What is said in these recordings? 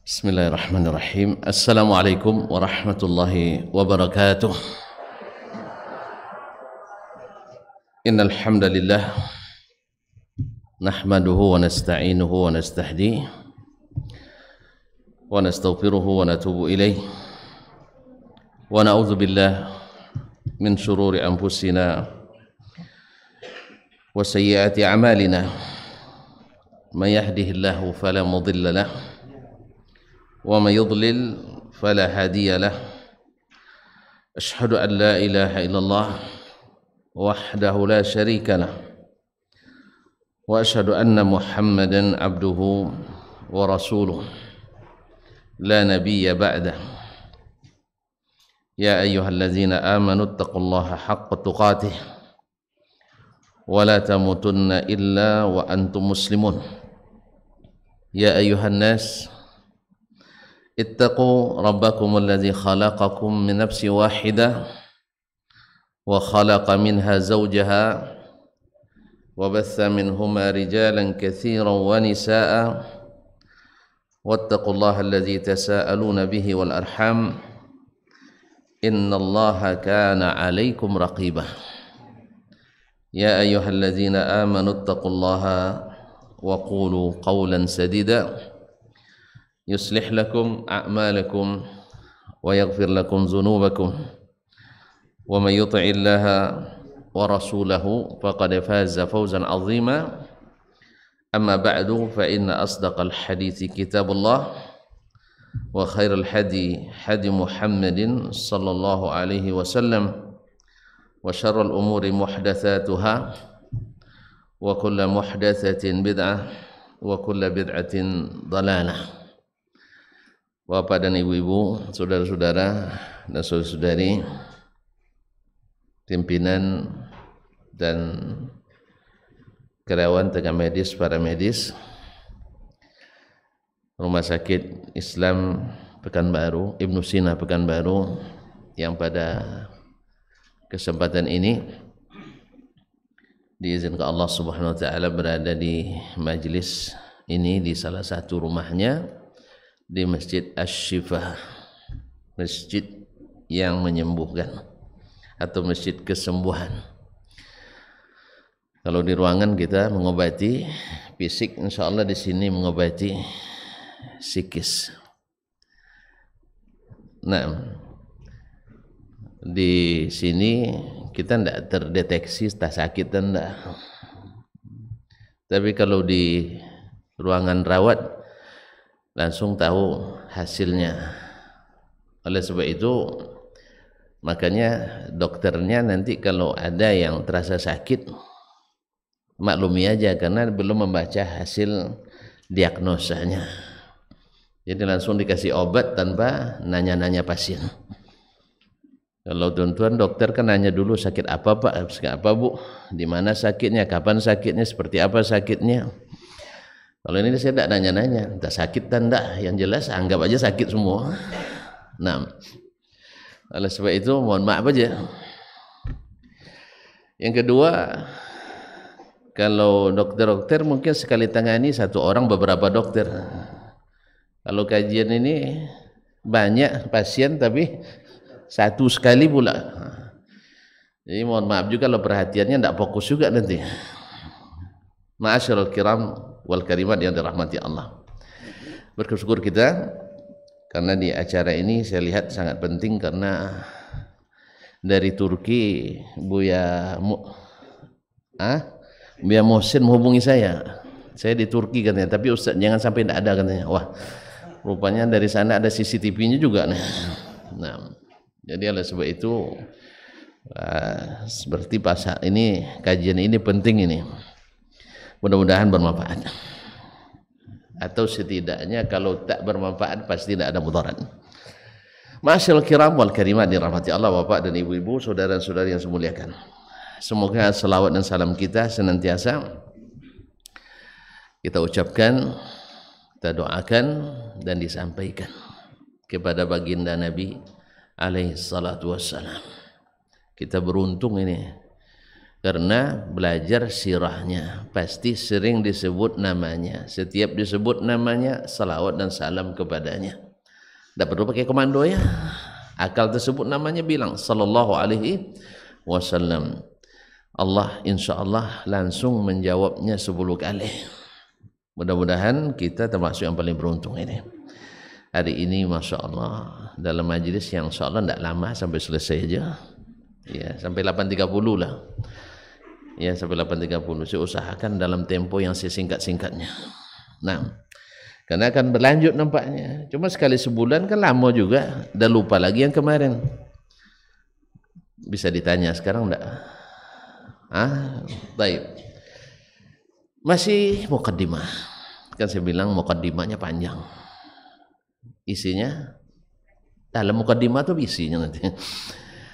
Bismillahirrahmanirrahim. Assalamualaikum warahmatullahi wabarakatuh. Innal hamdalillah nahmaduhu wa nasta'inuhu wa nastahdihi wa nastaghfiruhu wa natubu ilayh wa na'udzu billah min shururi anfusina wa sayyiati a'malina. May yahdihillahu fala mudilla lahu wa may yudlil fala hadiya lahu. Asyhadu an la ilaha illallah wahdahu la syarika lah wa asyhadu anna Muhammadan abduhu wa rasuluh la nabiyya ba'dah. Ya ayyuhalladzina amanu taqullaha haqqa tuqatih wa la tamutunna illa wa antum muslimun. Ya ayyuhan nas ittaqu rabbakum alladzi khalaqakum min nafsin wahidah wa khalaqa minha zawjaha wa batha minhuma rijalan katsiran wa nisaa'a wattaqullaha alladzi tasaaluna bihi wal arham innallaha kana 'alaikum raqibah. Ya ayyuhalladzina amanu ittaqullaha wa qulu qawlan sadida yuslih lakum a'malakum wa yaghfir lakum dhunubakum wa may yuti'illaha wa rasulahu faqad faza fawzan 'azima. Amma ba'du, fa inna asdaqal hadithi kitabullah wa khairal hadi hadi Muhammadin sallallahu alaihi wasallam wa syarrul umuri muhdatsatuha wa kullu muhdatsatin bid'ah wa kullu bid'atin dhalalah. Bapak dan ibu-ibu, saudara-saudara dan saudari-saudari, pimpinan dan karyawan tenaga medis, para medis Rumah Sakit Islam Pekanbaru, Ibnu Sina Pekanbaru, yang pada kesempatan ini diizinkan Allah Subhanahu wa taala berada di majelis ini di salah satu rumahnya di Masjid Asy-Syifa, masjid yang menyembuhkan atau masjid kesembuhan. Kalau di ruangan kita mengobati fisik, insya Allah di sini mengobati psikis. Nah, di sini kita tidak terdeteksi tak sakit dan tidak. Tapi kalau di ruangan rawat langsung tahu hasilnya. Oleh sebab itu makanya dokternya nanti kalau ada yang terasa sakit maklumi aja karena belum membaca hasil diagnosanya. Jadi langsung dikasih obat tanpa nanya-nanya pasien. Kalau tuan-tuan dokter kan nanya dulu sakit apa Pak, sakit apa Bu, di mana sakitnya, kapan sakitnya, seperti apa sakitnya. Kalau ini saya tidak nanya-nanya, entah sakit dan tidak, yang jelas anggap aja sakit semua. Nah, oleh sebab itu mohon maaf aja. Yang kedua, kalau dokter-dokter mungkin sekali tangani satu orang beberapa dokter. Kalau kajian ini banyak pasien tapi satu sekali pula. Jadi mohon maaf juga kalau perhatiannya tidak fokus juga nanti. Ma'asyiral kiram wal karimat yang dirahmati Allah. Bersyukur kita karena di acara ini saya lihat sangat penting karena dari Turki Buya Mohsin menghubungi saya. Saya di Turki katanya, tapi Ustaz jangan sampai tidak ada katanya. Wah, rupanya dari sana ada CCTV-nya juga. Nah, jadi oleh sebab itu seperti pasal ini, kajian ini penting ini. Mudah-mudahan bermanfaat. Atau setidaknya kalau tak bermanfaat pasti tidak ada mudarat. Ma'asyiral kiram wal karimat dirahmati Allah, Bapak dan ibu-ibu, saudara-saudari yang saya muliakan. Semoga selawat dan salam kita senantiasa kita ucapkan, kita doakan dan disampaikan kepada baginda Nabi alaihi salatu wassalam. Kita beruntung ini Karena belajar sirahnya pasti sering disebut namanya. Setiap disebut namanya salawat dan salam kepadanya. Tidak perlu pakai komando ya. Akal tersebut namanya bilang sallallahu alaihi wasallam. Allah insya Allah langsung menjawabnya 10 kali. Mudah-mudahan kita termasuk yang paling beruntung ini. Hari ini Masya Allah dalam majlis yang insya Allah tidak lama sampai selesai aja. Ya, sampai 8.30 lah. Ya, sampai 8.30. Saya usahakan dalam tempo yang sesingkat-singkatnya. Nah, karena akan berlanjut nampaknya. Cuma sekali sebulan kan lama juga. Dah lupa lagi yang kemarin. Bisa ditanya sekarang enggak? Baik. Masih mukaddimah. Kan saya bilang mukaddimahnya panjang. Isinya dalam mukaddimah tuh isinya nanti.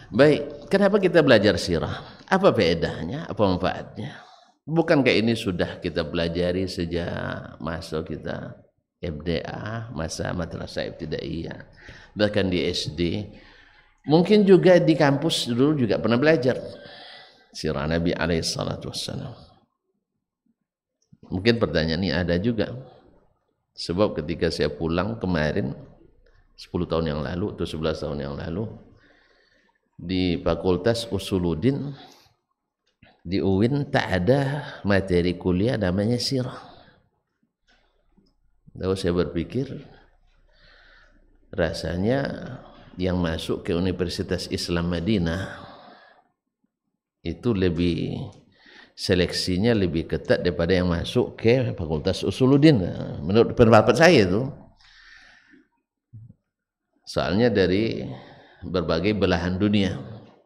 Baik, kenapa kita belajar sirah? Apa bedanya? Apa manfaatnya? Bukankah ini sudah kita pelajari sejak masa kita FDA, masa madrasah ibtidaiyah, bahkan di SD. Mungkin juga di kampus dulu juga pernah belajar sirah Nabi alaihi salatu wassalam. Mungkin pertanyaan ini ada juga. Sebab ketika saya pulang kemarin 10 tahun yang lalu atau 11 tahun yang lalu di Fakultas Usuluddin di UIN tak ada materi kuliah namanya sirah. Lalu saya berpikir rasanya yang masuk ke Universitas Islam Madinah itu lebih seleksinya lebih ketat daripada yang masuk ke Fakultas Usuluddin. Menurut pendapat saya itu. Soalnya dari berbagai belahan dunia,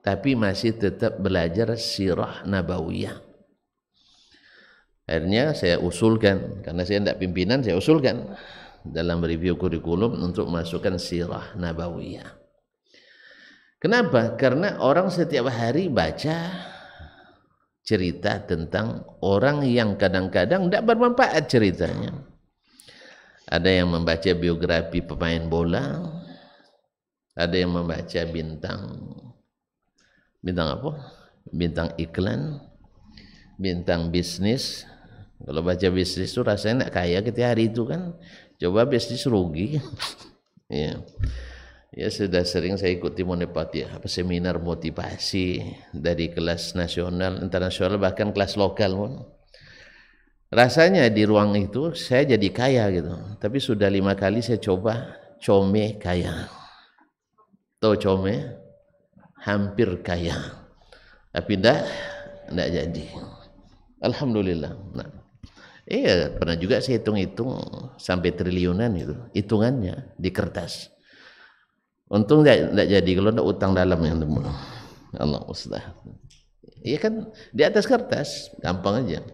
tapi masih tetap belajar sirah nabawiyah. Akhirnya saya usulkan, karena saya tidak pimpinan, saya usulkan dalam review kurikulum untuk masukkan sirah nabawiyah. Kenapa? Karena orang setiap hari baca cerita tentang orang yang kadang-kadang tidak bermanfaat ceritanya. Ada yang membaca biografi pemain bola, ada yang membaca bintang apa? Bintang iklan, bintang bisnis. Kalau baca bisnis itu rasanya nak kaya ketika hari itu kan. Coba bisnis rugi. Ya. Ya sudah sering saya ikuti monopati apa seminar motivasi dari kelas nasional, internasional, bahkan kelas lokal pun. Rasanya di ruang itu saya jadi kaya gitu. Tapi sudah 5 kali saya coba come kaya. Tahu come? Hampir kaya. Tapi tidak jadi. Alhamdulillah. Nah, pernah juga saya hitung-hitung sampai triliunan itu. Hitungannya di kertas. Untung tidak jadi kalau tidak utang dalam yang temu. Allah ustaz. Iya kan di atas kertas gampang aja.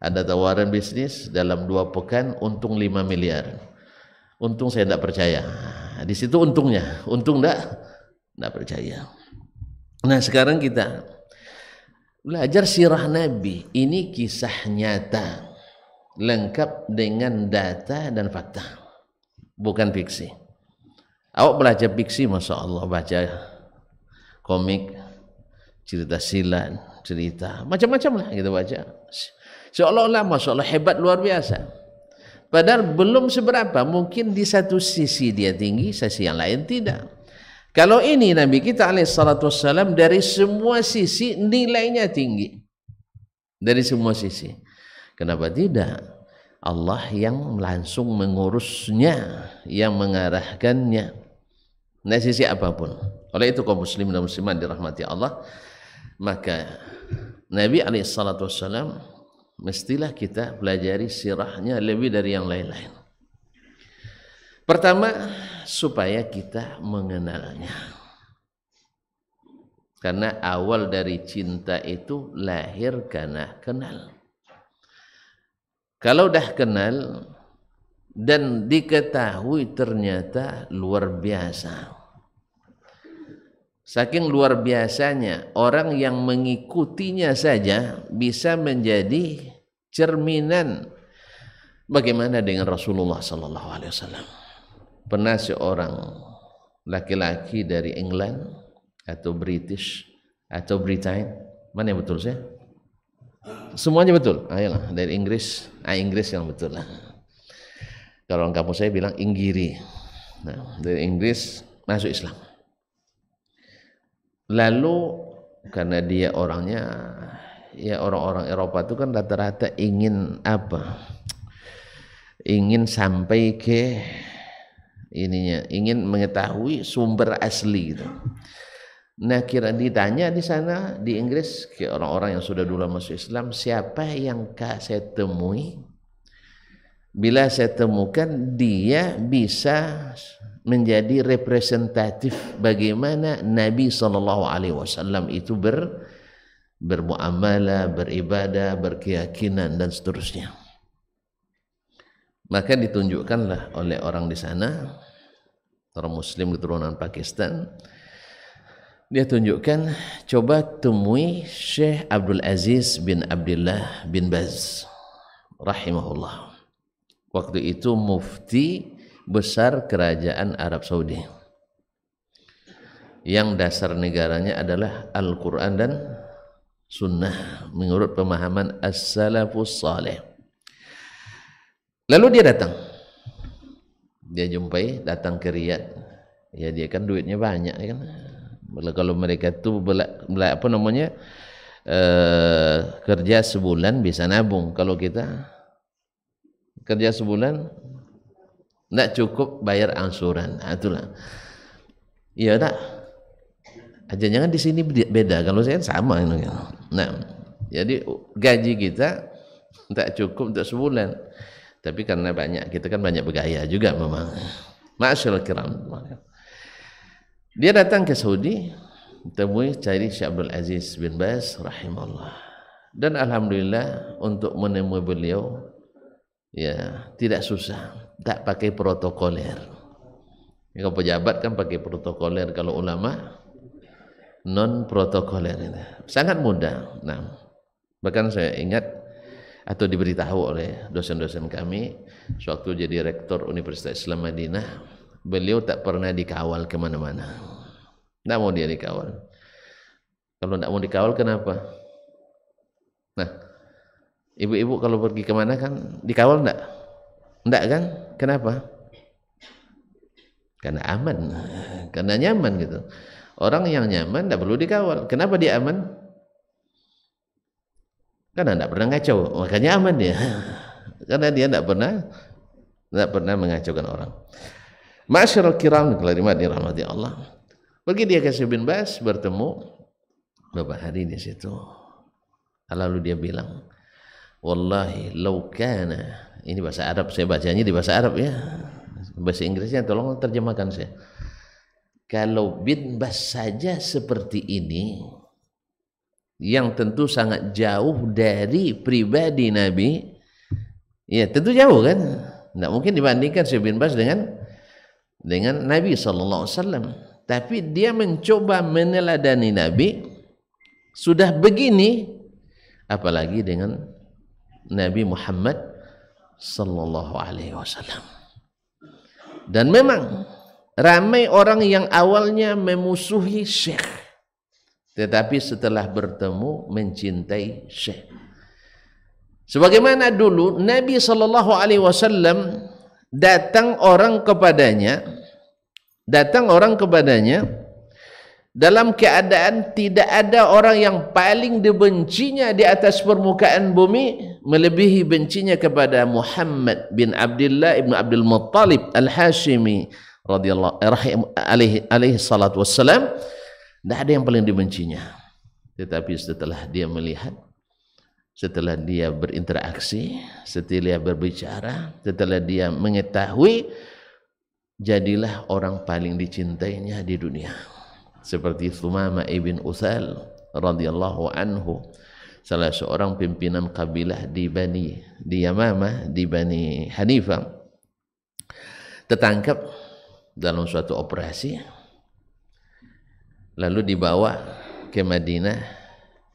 Ada tawaran bisnis dalam 2 pekan untung 5 miliar. Untung saya tidak percaya. Di situ untungnya. Untung tidak percaya. Nah sekarang kita belajar sirah Nabi. Ini kisah nyata, lengkap dengan data dan fakta, bukan fiksi. Awak belajar fiksi, masya Allah, baca komik, cerita silat, cerita macam-macam lah kita baca. Seolah-olah masya Allah hebat luar biasa. Padahal belum seberapa. Mungkin di satu sisi dia tinggi, sisi yang lain tidak. Kalau ini Nabi kita alaihissalam dari semua sisi nilainya tinggi. Dari semua sisi. Kenapa tidak? Allah yang langsung mengurusnya, yang mengarahkannya. Dari sisi apapun. Oleh itu kaum muslim dan muslimat dirahmati Allah, maka Nabi alaihissalam mestilah kita pelajari sirahnya lebih dari yang lain-lain. Pertama, supaya kita mengenalnya. Karena awal dari cinta itu lahir karena kenal. Kalau dah kenal dan diketahui ternyata luar biasa. Saking luar biasanya, orang yang mengikutinya saja bisa menjadi cerminan bagaimana dengan Rasulullah sallallahu alaihi wasallam. Pernah seorang laki-laki dari England atau British atau Britain Mana yang betul sih? Semuanya betul. Ayolah dari Inggris, Inggris yang betul lah. Kalau orang kampung saya bilang Inggiri. Nah, dari Inggris masuk Islam. Lalu karena dia orangnya ya orang-orang Eropa itu kan rata-rata ingin apa? Ingin sampai ke ininya, ingin mengetahui sumber asli gitu. Nah, kira ditanya di sana di Inggris ke orang-orang yang sudah dulu masuk Islam, siapa yang saya temui? Bila saya temukan dia bisa menjadi representatif bagaimana Nabi SAW itu bermuamalah, beribadah, berkeyakinan dan seterusnya. Maka ditunjukkanlah oleh orang di sana, orang Muslim keturunan Pakistan. Dia tunjukkan, coba temui Syekh Abdul Aziz bin Abdullah bin Baz rahimahullah. Waktu itu mufti besar kerajaan Arab Saudi, yang dasar negaranya adalah Al-Quran dan Sunnah menurut pemahaman As-Salafus Saleh. Lalu dia datang ke Riyadh. Ya dia kan duitnya banyak kan. Kalau mereka itu kerja sebulan bisa nabung. Kalau kita kerja sebulan tidak cukup bayar angsuran. Itulah. Iya tak? Jangan di sini beda. Kalau saya sama. Nah, jadi gaji kita tidak cukup untuk sebulan. Tapi karena kita kan banyak bergaya juga memang. Ma'asyiral kiram. Dia datang ke Saudi, cari Syekh Abdul Aziz bin Baz rahimahullah. Dan alhamdulillah untuk menemui beliau ya tidak susah, tak pakai protokoler. Kalau pejabat kan pakai protokoler, kalau ulama non protokoler. Sangat mudah. Nah, bahkan saya ingat atau diberitahu oleh dosen-dosen kami sewaktu jadi rektor Universitas Islam Madinah, beliau tak pernah dikawal kemana-mana. Tidak mau dia dikawal. Kalau tidak mau dikawal kenapa? Nah, ibu-ibu kalau pergi kemana kan dikawal enggak? Enggak kan? Kenapa? Karena aman, karena nyaman gitu. Orang yang nyaman tidak perlu dikawal. Kenapa dia aman? Karena tidak pernah ngacau, makanya aman dia. Karena dia tidak pernah mengacaukan orang. Ma'asyiral kiram, kalimat dirahmati Allah. Pergi dia ke Syekh bin Baz, bertemu beberapa hari di situ. Lalu dia bilang, wallahi law kana, ini bahasa Arab, saya bacanya di bahasa Arab ya. Bahasa Inggrisnya tolong terjemahkan saya. Kalau bin Baz saja seperti ini, yang tentu sangat jauh dari pribadi Nabi, ya tentu jauh kan, tidak mungkin dibandingkan Syekh bin Baz dengan Nabi SAW. Tapi dia mencoba meneladani Nabi, sudah begini, apalagi dengan Nabi Muhammad SAW. Dan memang ramai orang yang awalnya memusuhi Syekh, tetapi setelah bertemu mencintai Syekh. Sebagaimana dulu Nabi SAW datang orang kepadanya dalam keadaan tidak ada orang yang paling dibencinya di atas permukaan bumi melebihi bencinya kepada Muhammad bin Abdullah ibn Abdul Muttalib Al-Hashimi radhiyallahu alaihi salatu wassalam. Tidak ada yang paling dibencinya. Tetapi setelah dia melihat, setelah dia berinteraksi, setelah dia berbicara, setelah dia mengetahui, jadilah orang paling dicintainya di dunia. Seperti Thumamah ibn Uthal radhiyallahu anhu, salah seorang pimpinan kabilah di Yamamah, di Bani Hanifah, tertangkap dalam suatu operasi, lalu dibawa ke Madinah,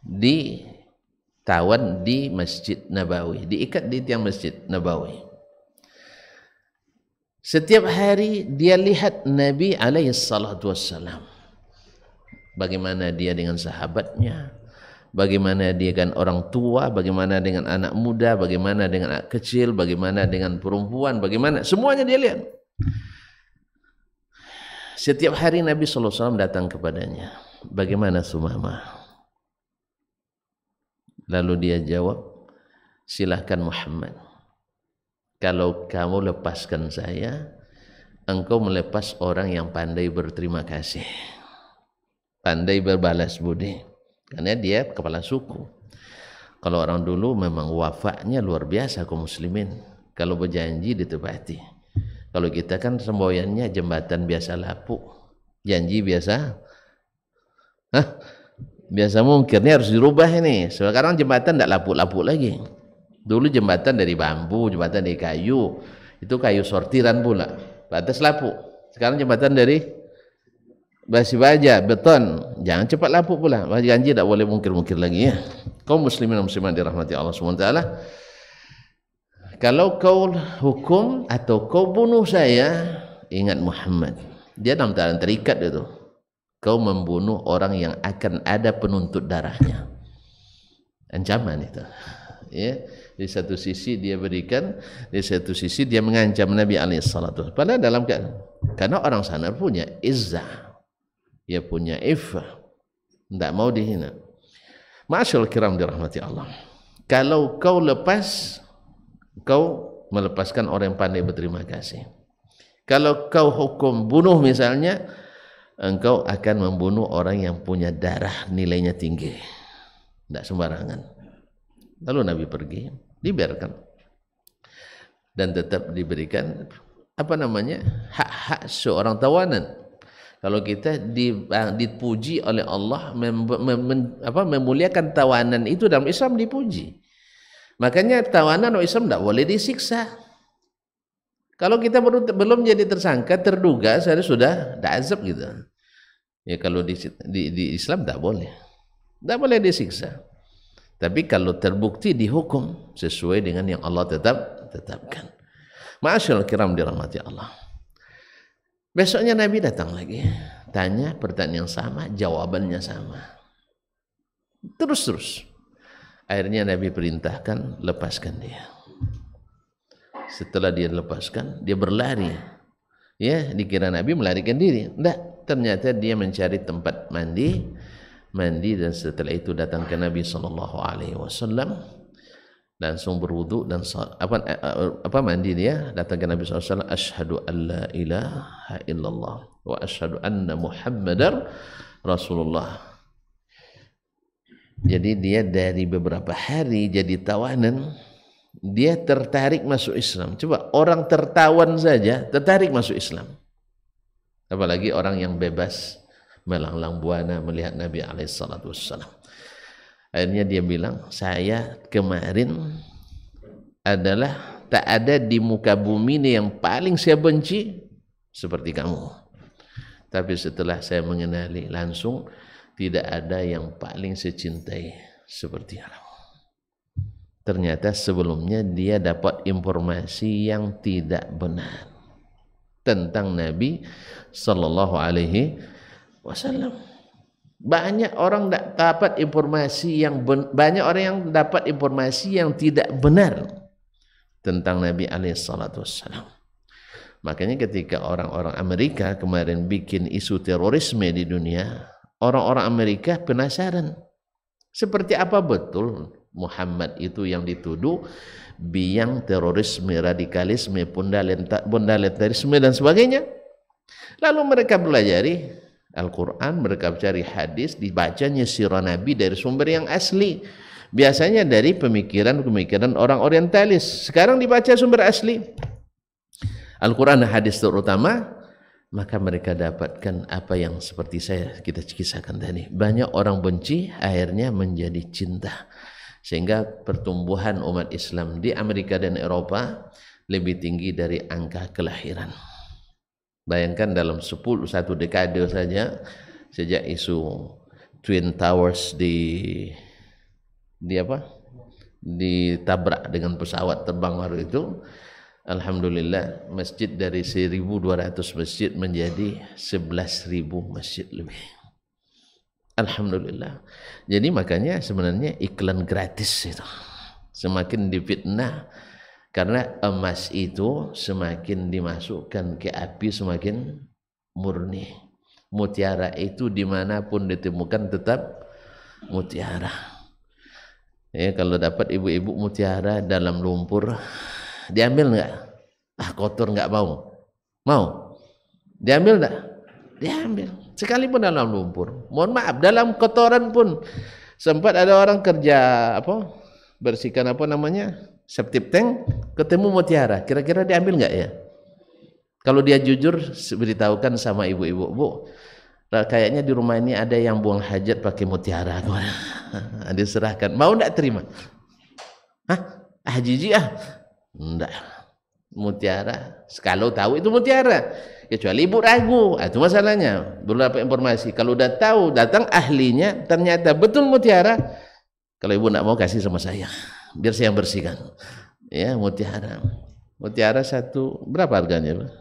ditawan di Masjid Nabawi, diikat di tiang Masjid Nabawi. Setiap hari dia lihat Nabi alaihi salatu wassalam, bagaimana dia dengan sahabatnya, bagaimana dia dengan orang tua, bagaimana dengan anak muda, bagaimana dengan anak kecil, bagaimana dengan perempuan, bagaimana, semuanya dia lihat. Setiap hari Nabi SAW datang kepadanya, bagaimana Sumamah? Lalu dia jawab, silahkan Muhammad, kalau kamu lepaskan saya, engkau melepas orang yang pandai berterima kasih, pandai berbalas budi, karena dia kepala suku. Kalau orang dulu memang wafaknya luar biasa kaum muslimin, kalau berjanji ditepati. Kalau kita kan semboyannya jembatan biasa lapuk, janji biasa, biasa mungkirnya harus dirubah ini. Sekarang jembatan tidak lapuk-lapuk lagi. Dulu jembatan dari bambu, jembatan dari kayu, itu kayu sortiran pula, batas lapuk. Sekarang jembatan dari basi baja, beton, jangan cepat lapuk pula. Janji tidak boleh mungkir-mungkir lagi ya. Kaum muslimin dan muslimat dirahmati Allah SWT, kalau kau hukum atau kau bunuh saya, ingat Muhammad, dia dalam keadaan terikat itu. Kau membunuh orang yang akan ada penuntut darahnya. Ancaman itu. Ya, di satu sisi dia berikan, di satu sisi dia mengancam Nabi alaihissalatu. Padahal dalam keadaan, karena orang sana punya izzah, dia punya iffah, tidak mau dihina. Ma'asyarul kiram dirahmati Allah. Kalau kau lepas, kau melepaskan orang yang pandai berterima kasih. Kalau kau hukum bunuh misalnya, engkau akan membunuh orang yang punya darah nilainya tinggi, tidak sembarangan. Lalu Nabi pergi, dibiarkan, dan tetap diberikan hak-hak seorang tawanan. Kalau kita dipuji oleh Allah, memuliakan tawanan itu dalam Islam dipuji. Makanya tawanan dalam Islam tidak boleh disiksa. Kalau kita belum jadi tersangka, terduga, saya sudah azab gitu. Ya kalau di Islam tidak boleh disiksa. Tapi kalau terbukti dihukum sesuai dengan yang Allah tetapkan. Ma'asyarul kiram dirahmati Allah. Besoknya Nabi datang lagi, tanya pertanyaan yang sama, jawabannya sama. Terus. Akhirnya Nabi perintahkan, lepaskan dia. Setelah dia lepaskan, dia berlari. Ya, dikira Nabi melarikan diri. Tidak, ternyata dia mencari tempat mandi, dan setelah itu datang ke Nabi SAW, langsung berwudu dan mandi dia, datang ke Nabi SAW, asyhadu an la ilaha illallah wa asyhadu anna Muhammadar Rasulullah. Jadi dia dari beberapa hari jadi tawanan, dia tertarik masuk Islam. Coba orang tertawan saja tertarik masuk Islam, apalagi orang yang bebas melanglang buana melihat Nabi alaihissalatu wassalam. Akhirnya dia bilang, saya kemarin adalah tak ada di muka bumi ini yang paling saya benci seperti kamu. Tapi setelah saya mengenali langsung, tidak ada yang paling saya cintai seperti kamu. Ternyata sebelumnya dia dapat informasi yang tidak benar tentang Nabi sallallahu alaihi wasallam. Banyak orang dapat informasi yang tidak benar tentang Nabi alaihi salatu wasallam. Makanya ketika orang-orang Amerika kemarin bikin isu terorisme di dunia, orang-orang Amerika penasaran seperti apa betul Muhammad itu yang dituduh biang terorisme, radikalisme, fundamentalisme dan sebagainya. Lalu mereka belajari Al-Quran, mereka cari hadis, dibacanya sirah Nabi dari sumber yang asli. Biasanya dari pemikiran-pemikiran orang orientalis. Sekarang dibaca sumber asli, Al-Quran dan hadis terutama. Maka mereka dapatkan apa yang seperti kita kisahkan tadi. Banyak orang benci akhirnya menjadi cinta, sehingga pertumbuhan umat Islam di Amerika dan Eropa lebih tinggi dari angka kelahiran. Bayangkan dalam 1 dekade saja, sejak isu Twin Towers ditabrak dengan pesawat terbang baru itu, alhamdulillah masjid dari 1.200 masjid menjadi 11.000 masjid lebih. Alhamdulillah. Jadi makanya sebenarnya iklan gratis itu semakin difitnah, karena emas itu semakin dimasukkan ke api semakin murni. Mutiara itu dimanapun ditemukan tetap mutiara. Ya, kalau dapat ibu-ibu mutiara dalam lumpur, diambil nggak? Ah, kotor, nggak mau. Mau? Diambil nggak? Diambil. Sekalipun dalam lumpur. Mohon maaf, dalam kotoran pun. Sempat ada orang kerja apa? Bersihkan apa namanya? Septic tank, ketemu mutiara. Kira-kira diambil nggak ya? Kalau dia jujur, beritahukan sama ibu-ibu, Bu, kayaknya di rumah ini ada yang buang hajat pakai mutiara. Diserahkan. Mau nggak terima? Hah? Ah, jijik ah. Enggak. Mutiara. Kalau tahu itu mutiara. Kecuali ibu ragu, itu masalahnya. Belum dapat informasi. Kalau udah tahu, datang ahlinya, ternyata betul mutiara. Kalau ibu nak mau, kasih sama saya, biar saya yang bersihkan. Ya, mutiara. Mutiara satu, berapa harganya?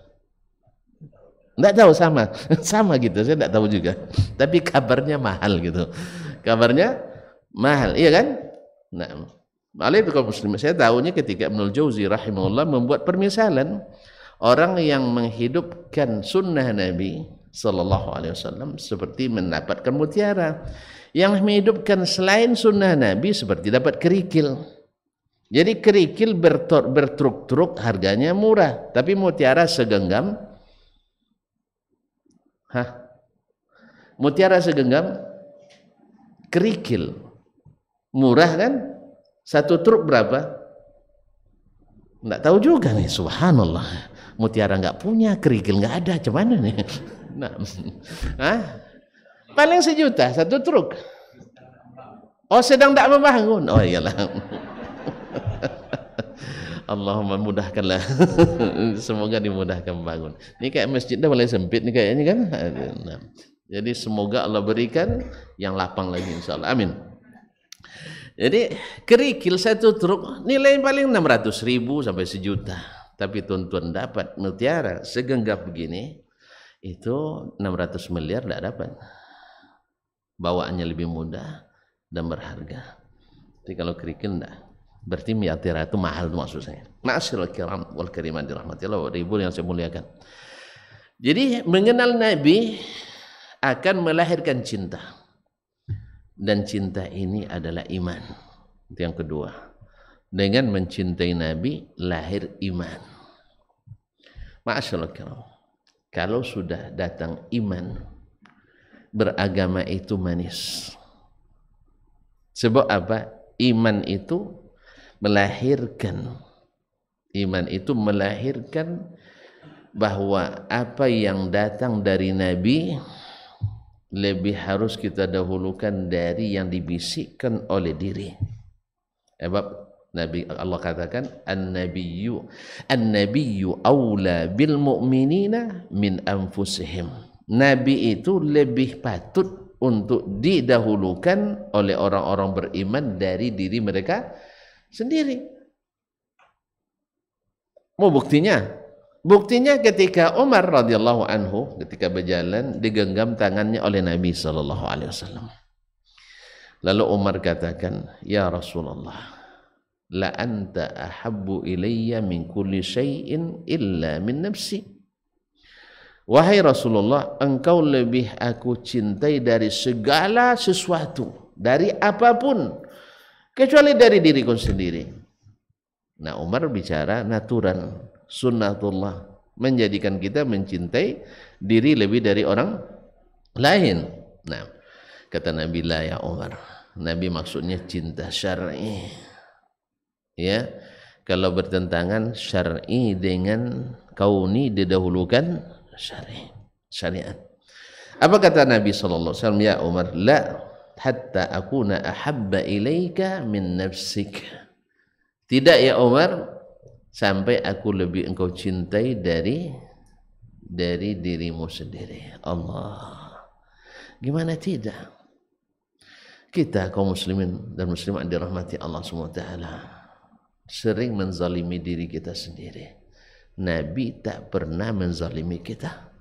Nggak tahu, sama, sama gitu. Saya nggak tahu juga. Tapi kabarnya mahal gitu. Kabarnya mahal, iya kan? Nah, oleh itu kaum muslim, saya tahunya ketika Ibnul Jauzi rahimahullah membuat permisalan. Orang yang menghidupkan sunnah Nabi Sallallahu Alaihi Wasallam seperti mendapatkan mutiara. Yang menghidupkan selain sunnah Nabi seperti dapat kerikil. Jadi kerikil bertruk-truk harganya murah, tapi mutiara segenggam. Hah? Mutiara segenggam kerikil. Murah kan? Satu truk berapa? Nggak tahu juga nih, subhanallah. Mutiara nggak punya, kerikil nggak ada, cuman nih. Nah, paling 1 juta satu truk. Oh, sedang tak membangun. Oh iyalah. Allahumma mudahkanlah. Semoga dimudahkan membangun. Ini kayak masjidnya mulai sempit nih kayaknya kan. Nah, jadi semoga Allah berikan yang lapang lagi insyaallah. Amin. Jadi kerikil satu truk nilai paling 600.000 sampai 1 juta. Tapi tuan-tuan dapat mutiara segenggam begini, itu 600 miliar tidak dapat. Bawaannya lebih mudah dan berharga. Tapi kalau kerikil tidak. Berarti mutiara itu mahal, itu maksud saya. Ma'asyiral kiram wal karimat dirahmatillah wa ibu yang saya muliakan. Jadi mengenal Nabi akan melahirkan cinta. Dan cinta ini adalah iman. Itu yang kedua. Dengan mencintai Nabi lahir iman. Ma'asyiral kiram. Kalau sudah datang iman, beragama itu manis. Sebab apa? Iman itu melahirkan bahwa apa yang datang dari Nabi lebih harus kita dahulukan dari yang dibisikkan oleh diri. Sebab Nabi, Allah katakan an-nabiyyu aula bil mu'minina min anfusihim. Nabi itu lebih patut untuk didahulukan oleh orang-orang beriman dari diri mereka sendiri. Mau buktinya? Buktinya ketika Umar radhiyallahu anhu ketika berjalan digenggam tangannya oleh Nabi sallallahu alaihi wasallam. Lalu Umar katakan, "Ya Rasulullah, la anta ahabbu ilayya min kulli syai'in illa min nafsi." Wahai Rasulullah, engkau lebih aku cintai dari segala sesuatu, dari apapun, kecuali dari diriku sendiri. Nah, Umar bicara natural, sunnatullah, menjadikan kita mencintai diri lebih dari orang lain. Nah, kata Nabi, la ya Umar. Nabi maksudnya cinta syar'i. Ya, kalau bertentangan syar'i dengan kauni didahulukan syariat. Apa kata Nabi sallallahu alaihi wasallam? Ya Umar, la hatta akuna ahabba ilaika min nafsik. Tidak ya Umar, sampai aku lebih engkau cintai dari dirimu sendiri. Allah. Gimana tidak? Kita kaum muslimin dan muslimat dirahmati Allah Subhanahu wa taala sering menzalimi diri kita sendiri. Nabi tak pernah menzalimi kita.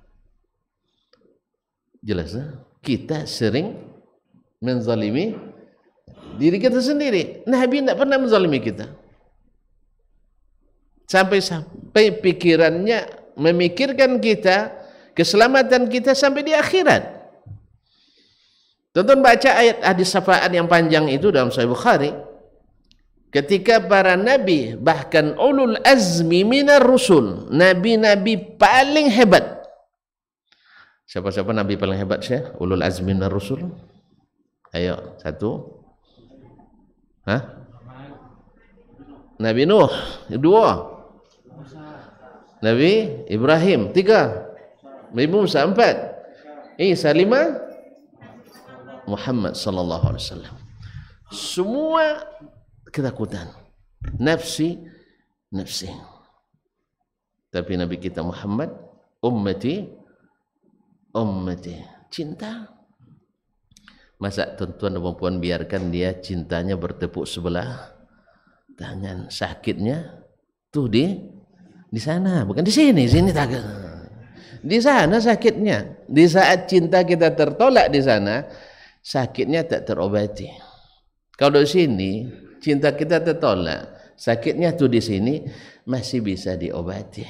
Jelas, kita sering menzalimi diri kita sendiri. Nabi tidak pernah menzalimi kita. Sampai pikirannya memikirkan kita, keselamatan kita sampai di akhirat. Tonton baca ayat hadis syafaat yang panjang itu dalam Sahih Bukhari. Ketika para nabi, bahkan ulul azmi minar rusul, nabi-nabi paling hebat. Siapa-siapa nabi paling hebat Syekh? Ulul azmi minar rusul? Ayo, satu. Hah? Nabi Nuh, dua. Nabi Ibrahim, tiga. Nabi Musa, empat. Isa, lima. Muhammad sallallahu alaihi wasallam. Semua ketakutan. Nafsi, nafsi. Tapi Nabi kita Muhammad, ummati, ummati. Cinta. Masa tuan-tuan dan puan biarkan dia cintanya bertepuk sebelah tangan, sakitnya tuh di sana, bukan di sini. Sini tak, di sana sakitnya. Di saat cinta kita tertolak di sana, sakitnya tak terobati. Kalau di sini cinta kita tertolak, sakitnya tuh di sini masih bisa diobati.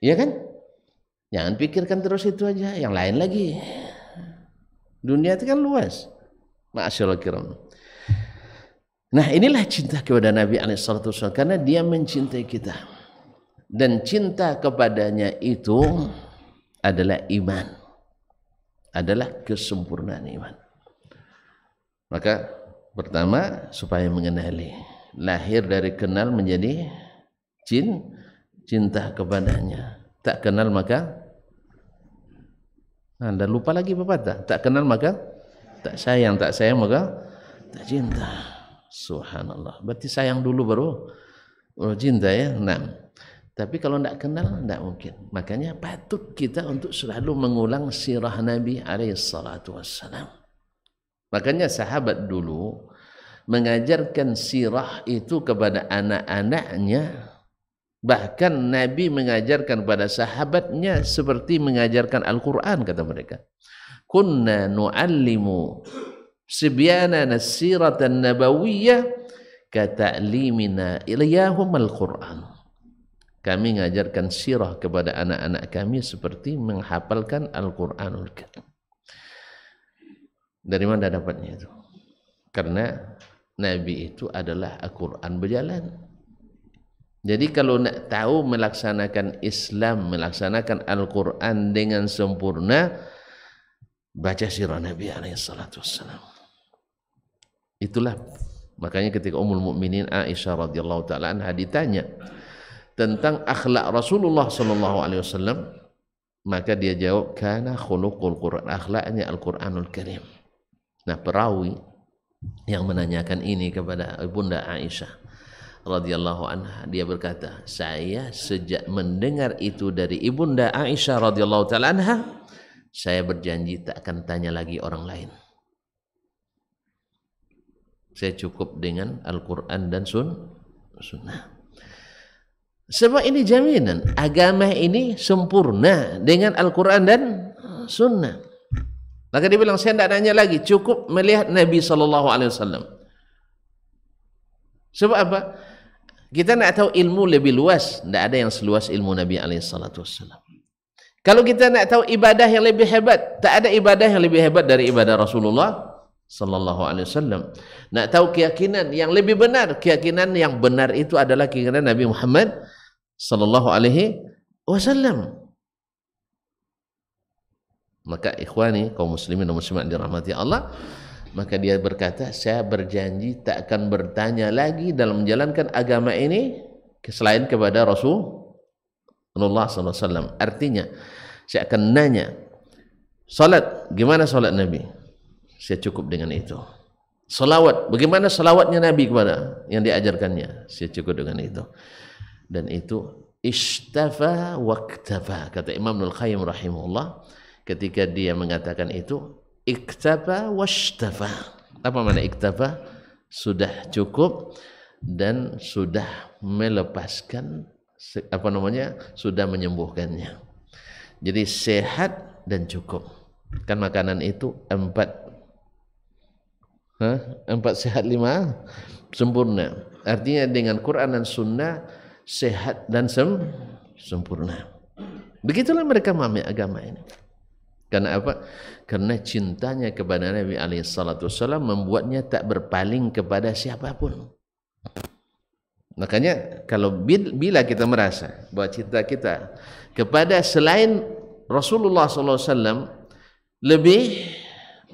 Iya kan? Jangan pikirkan terus itu aja, yang lain lagi. Dunia itu kan luas. Ma'asyiral kiram. Nah, inilah cinta kepada Nabi SAW karena dia mencintai kita. Dan cinta kepadanya itu adalah iman. Adalah kesempurnaan iman. Maka pertama supaya mengenali, lahir dari kenal menjadi cinta kepadanya. Tak kenal maka Anda lupa lagi pepatah, tak kenal maka tak sayang maka tak cinta. Subhanallah. Berarti sayang dulu baru cinta ya. Nah, tapi kalau tidak kenal tidak mungkin. Makanya patut kita untuk selalu mengulang sirah Nabi alaihissalatu wassalam. Makanya sahabat dulu mengajarkan sirah itu kepada anak-anaknya. Bahkan Nabi mengajarkan pada sahabatnya seperti mengajarkan Al-Quran, kata mereka. Kunna nu'allimu sibyanana siratan nabawiyyah kata'limina ilayahum Al-Quran. Kami mengajarkan sirah kepada anak-anak kami seperti menghafalkan Al-Quranul Karim. Dari mana dapatnya itu? Karena Nabi itu adalah Al-Quran berjalan. Jadi kalau nak tahu melaksanakan Islam, melaksanakan Al-Quran dengan sempurna, baca sirah Nabi SAW. Itulah makanya ketika Ummul Mukminin Aisyah radhiyallahu taala anha ditanya tentang akhlak Rasulullah SAW, maka dia jawab kana khuluqul Quran, akhlaknya Al-Quranul Karim. Nah, perawi yang menanyakan ini kepada Ibunda Aisyah radhiyallahu anha, dia berkata, saya sejak mendengar itu dari Ibunda Aisyah radhiyallahu taala anha, saya berjanji tak akan tanya lagi orang lain. Saya cukup dengan Al-Quran dan Sunnah. Sebab ini jaminan agama ini sempurna dengan Al-Quran dan Sunnah. Maka dia bilang, saya tidak nanya lagi, cukup melihat Nabi SAW. Sebab apa? Kita nak tahu ilmu lebih luas, tidak ada yang seluas ilmu Nabi SAW. Kalau kita nak tahu ibadah yang lebih hebat, tak ada ibadah yang lebih hebat dari ibadah Rasulullah SAW. Nak tahu keyakinan yang lebih benar, keyakinan yang benar itu adalah keyakinan Nabi Muhammad SAW. Maka ikhwani, kaum muslimin dan muslimat dirahmati Allah, maka dia berkata, saya berjanji tak akan bertanya lagi dalam menjalankan agama ini selain kepada Rasulullah SAW. Artinya, saya akan nanya, salat, gimana salat Nabi? Saya cukup dengan itu. Salawat, bagaimana salawatnya Nabi kepada yang diajarkannya? Saya cukup dengan itu. Dan itu ishtafa waktafa, kata Imam Ibnul Qayyim rahimahullah, ketika dia mengatakan itu, iktafa washtafa. Apa makna iktafa? Sudah cukup dan sudah melepaskan, sudah menyembuhkannya. Jadi sehat dan cukup. Kan makanan itu 4 Empat sehat lima sempurna. Artinya dengan Quran dan Sunnah sehat dan sempurna. Begitulah mereka memahami agama ini. Karena apa? Karena cintanya kepada Nabi SAW membuatnya tak berpaling kepada siapapun. Makanya kalau bila kita merasa bahwa cinta kita kepada selain Rasulullah SAW lebih,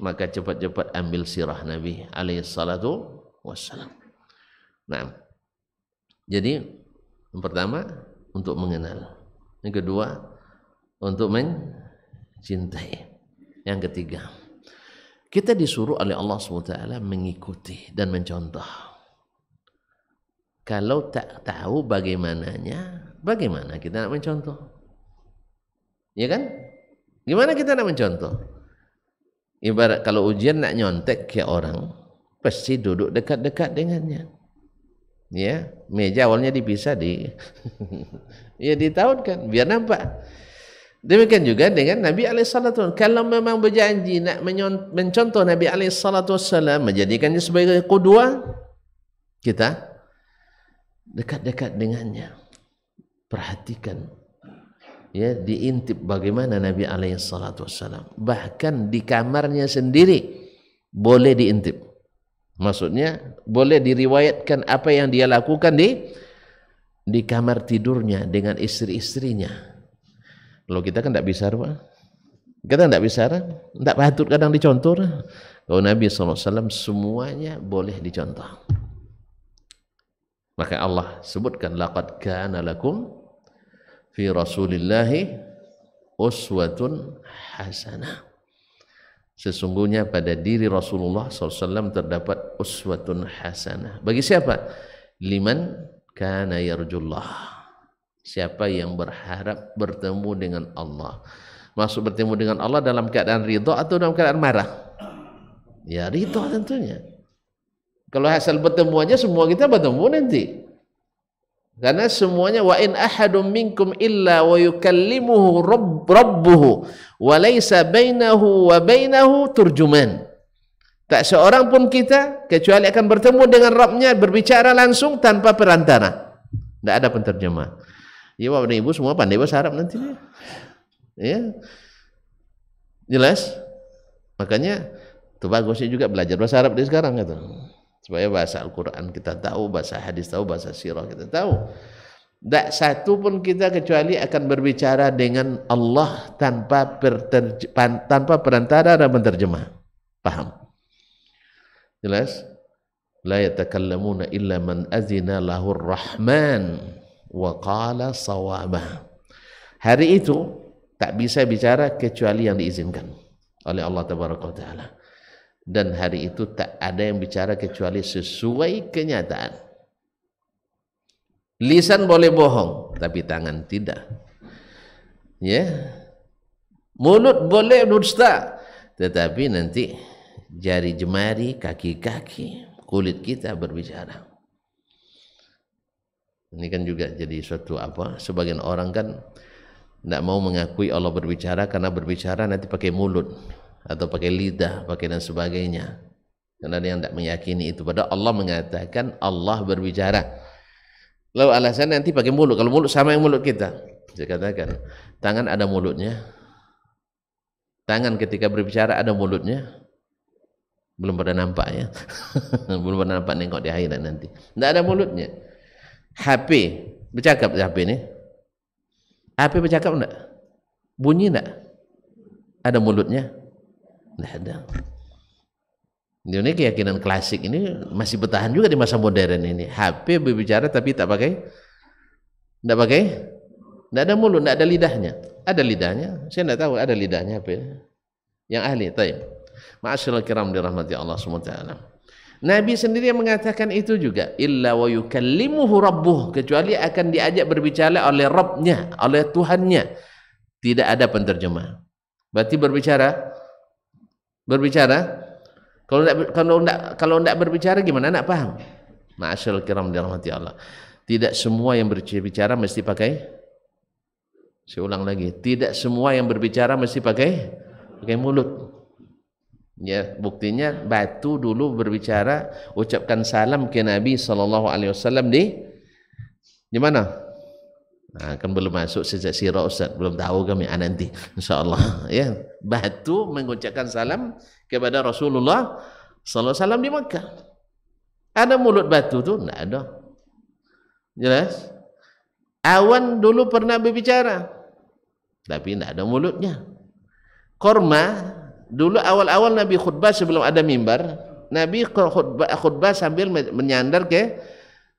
maka cepat-cepat ambil sirah Nabi SAW. Nah, jadi yang pertama untuk mengenal, yang kedua untuk mencintai, yang ketiga kita disuruh oleh Allah SWT mengikuti dan mencontoh. Kalau tak tahu bagaimananya, bagaimana kita nak mencontoh? Ya kan? Gimana kita nak mencontoh? Ibarat kalau ujian nak nyontek ke orang, pasti duduk dekat-dekat dengannya. Ya, meja awalnya dipisah ya ditautkan biar nampak. Demikian juga dengan Nabi SAW. Kalau memang berjanji nak mencontoh Nabi SAW, menjadikannya sebagai qudwah, kita dekat-dekat dengannya, perhatikan, ya, diintip bagaimana Nabi SAW. Bahkan di kamarnya sendiri boleh diintip. Maksudnya boleh diriwayatkan apa yang dia lakukan di kamar tidurnya dengan istri-istrinya. Kalau kita kan tidak bisa, kita tidak bisa, tidak patut kadang dicontoh. Kalau Nabi SAW semuanya boleh dicontoh. Maka Allah sebutkan, laqad kana lakum fi rasulillahi uswatun hasanah. Sesungguhnya pada diri Rasulullah SAW terdapat uswatun hasanah. Bagi siapa? Liman kana yarjullah. Siapa yang berharap bertemu dengan Allah. Maksud bertemu dengan Allah dalam keadaan ridha atau dalam keadaan marah? Ya ridha tentunya. Kalau hasil bertemu aja semua kita bertemu nanti. Karena semuanya wa in ahadum minkum illa wa yukallimuhu rabbuhu wa laysa bainahu wa bainahu turjuman. Tak seorang pun kita kecuali akan bertemu dengan Rabbnya, berbicara langsung tanpa perantara. Tidak ada penterjemah. Ya Bapak dan Ibu semua pandai bahasa Arab nanti. Ya. Jelas? Makanya itu bagusnya juga belajar bahasa Arab dari sekarang gitu. Supaya bahasa Al-Quran kita tahu, bahasa hadis tahu, bahasa sirah kita tahu. Tak satu pun kita kecuali akan berbicara dengan Allah tanpa perantara dan penterjemah. Paham? Jelas? La yatakallamuna illa man azina lahur rahman wa qala sawaba. Hari itu tak bisa bicara kecuali yang diizinkan oleh Allah Tabaraka wa Ta'ala. Dan hari itu tak ada yang bicara kecuali sesuai kenyataan. Lisan boleh bohong, tapi tangan tidak. Ya, mulut boleh dusta, tetapi nanti jari jemari, kaki-kaki, kulit kita berbicara. Ini kan juga jadi suatu apa? Sebagian orang kan tidak mau mengakui Allah berbicara karena berbicara nanti pakai mulut atau pakai lidah, pakai dan sebagainya. Karena ada yang tidak meyakini itu. Padahal Allah mengatakan Allah berbicara. Lalu alasan nanti pakai mulut. Kalau mulut sama yang mulut kita. Saya katakan, tangan ada mulutnya. Tangan ketika berbicara ada mulutnya. Belum pada nampak ya. Belum pada nampak nengok di akhirat nanti. Tidak ada mulutnya. HP, bercakap HP ini. HP bercakap enggak? Bunyi enggak? Ada mulutnya? Tidak ada. Ini keyakinan klasik ini masih bertahan juga di masa modern ini. HP berbicara tapi tak pakai, tidak pakai, tidak ada mulut, tidak ada lidahnya. Ada lidahnya, saya tidak tahu ada lidahnya HP. Yang ahli, tayyib. Ma'asyiral kiram dirahmati Allah SWT. Nabi sendiri yang mengatakan itu juga. Illa wa yukallimuhu rabbuh. Kecuali akan diajak berbicara oleh Rabbnya, oleh Tuhannya. Tidak ada penterjemah. Berarti berbicara. Kalau tidak berbicara gimana nak paham? Ma'asyiral kiram dirahmati Allah. Tidak semua yang berbicara mesti pakai. Saya ulang lagi, tidak semua yang berbicara mesti pakai mulut. Ya, buktinya batu dulu berbicara, ucapkan salam ke Nabi SAW di mana? Nah, kan belum masuk sejak sirah Ustaz, belum tahu kami nanti insyaallah ya. Batu mengucapkan salam kepada Rasulullah SAW di Makkah. Ada mulut batu tuh? Enggak ada. Jelas? Awan dulu pernah berbicara, tapi tidak ada mulutnya. Korma dulu awal-awal Nabi khutbah sebelum ada mimbar, Nabi khutbah sambil menyandar ke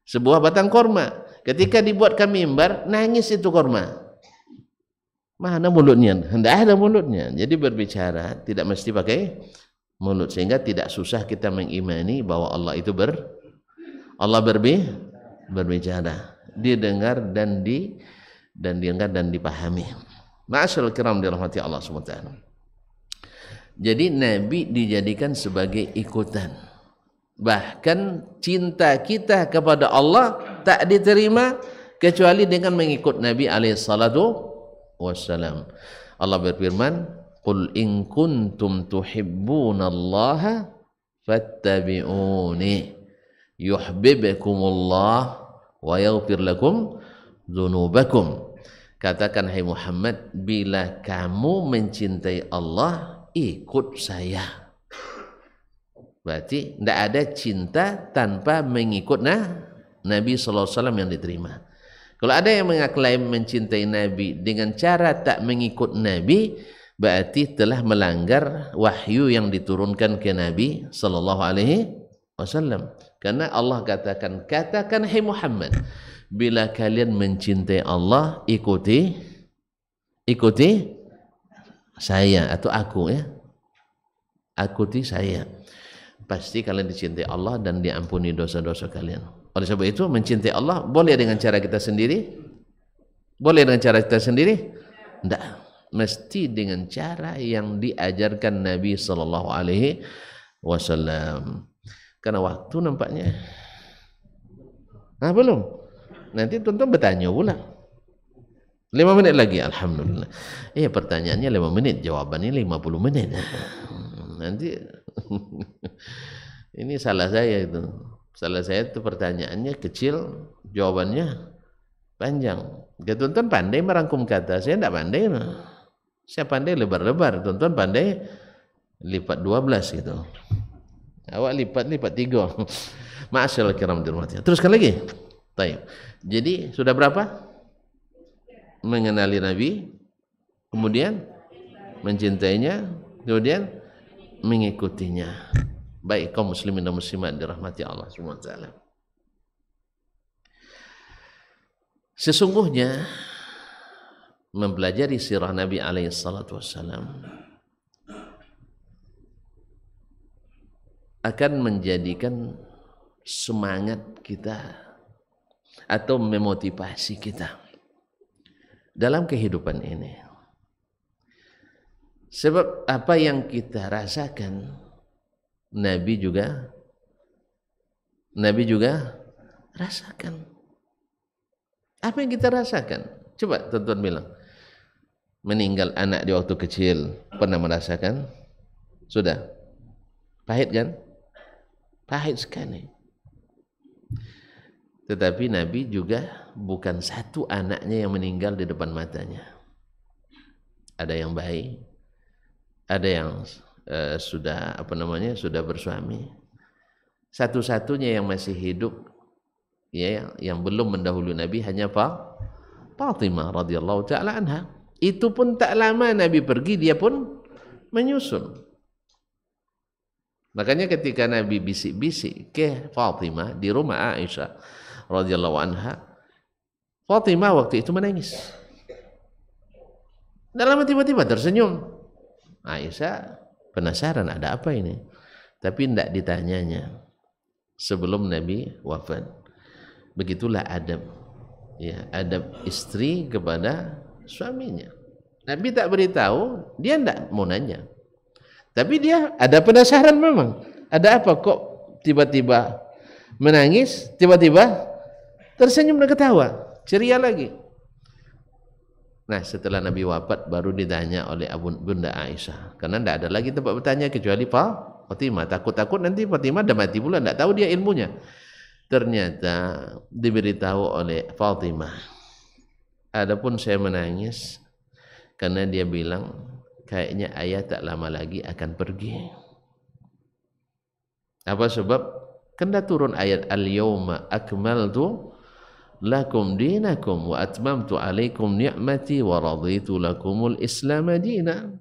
sebuah batang korma. Ketika dibuatkan mimbar, nangis itu korma. Mana mulutnya? Tidak ada mulutnya. Jadi berbicara tidak mesti pakai mulut, sehingga tidak susah kita mengimani bahwa Allah itu berbicara, didengar dan didengar dan dipahami. Ma'asyiral kiram dirahmati Allah SWT. Jadi Nabi dijadikan sebagai ikutan. Bahkan cinta kita kepada Allah tak diterima kecuali dengan mengikut Nabi SAW. Allah berfirman, "Qul in kuntum tuhibbunallaha fattabi'uni yuhibbukumullah wa yaghfir lakum dzunubakum." Katakan hai Muhammad, bila kamu mencintai Allah, ikut saya. Berarti tidak ada cinta tanpa mengikut Nabi SAW yang diterima. Kalau ada yang mengaklaim mencintai Nabi dengan cara tak mengikut Nabi, berarti telah melanggar wahyu yang diturunkan ke Nabi SAW. Karena Allah katakan hai Muhammad, bila kalian mencintai Allah, ikuti saya atau aku ya. Ikuti saya. Pasti kalian dicintai Allah dan diampuni dosa-dosa kalian. Oleh sebab itu mencintai Allah boleh dengan cara kita sendiri? Boleh dengan cara kita sendiri? Tidak. Mesti dengan cara yang diajarkan Nabi SAW. Karena waktu nampaknya belum. Nanti tuan-tuan bertanya pula. 5 menit lagi, alhamdulillah. Pertanyaannya 5 menit, jawabannya 50 menit. Nanti ini salah saya itu. Salah saya itu pertanyaannya kecil, jawabannya panjang. Tuan-tuan pandai merangkum kata, saya tidak pandai. Saya pandai lebar-lebar, tuan-tuan pandai lipat 12 gitu. Awak lipat 3. Ma'asyiral kiram dirahmati. Teruskan lagi. Baik. Jadi sudah berapa? Mengenali Nabi, kemudian mencintainya, kemudian mengikutinya. Baik kaum muslimin dan muslimat dirahmati Allah SWT. Sesungguhnya mempelajari sirah Nabi SAW akan menjadikan semangat kita atau memotivasi kita dalam kehidupan ini. Sebab apa yang kita rasakan, Nabi juga rasakan. Apa yang kita rasakan? Coba tuan-tuan bilang. Meninggal anak di waktu kecil, pernah merasakan? Sudah? Pahit kan? Pahit sekali. Tetapi Nabi juga bukan satu anaknya yang meninggal di depan matanya. Ada yang baik, ada yang sudah sudah bersuami. Satu-satunya yang masih hidup ya, yang belum mendahului Nabi hanya Fatimah radhiyallahu taala anha. Itu pun tak lama Nabi pergi, dia pun menyusul. Makanya ketika Nabi bisik-bisik ke Fatimah di rumah Aisyah radhiyallahu anha, Fatimah waktu itu menangis. Dan lama tiba-tiba tersenyum. Aisyah penasaran ada apa ini, tapi tidak ditanyanya sebelum Nabi wafat. Begitulah adab, ya, adab istri kepada suaminya. Nabi tak beritahu, dia tidak mau nanya, tapi dia ada penasaran memang. Ada apa kok tiba-tiba menangis, tiba-tiba tersenyum dan ketawa, ceria lagi. Nah setelah Nabi wafat baru ditanya oleh Bunda Aisyah, karena tidak ada lagi tempat bertanya kecuali Fatimah. Takut-takut nanti Fatimah dah mati pula, tidak tahu dia ilmunya. Ternyata diberitahu oleh Fatimah. Adapun saya menangis karena dia bilang kayaknya ayah tak lama lagi akan pergi. Apa sebab? Kena turun ayat al-yawma akmaltu lakum dinakum wa atmamtu alaikum ni'mati wa raditu lakumul islam dina.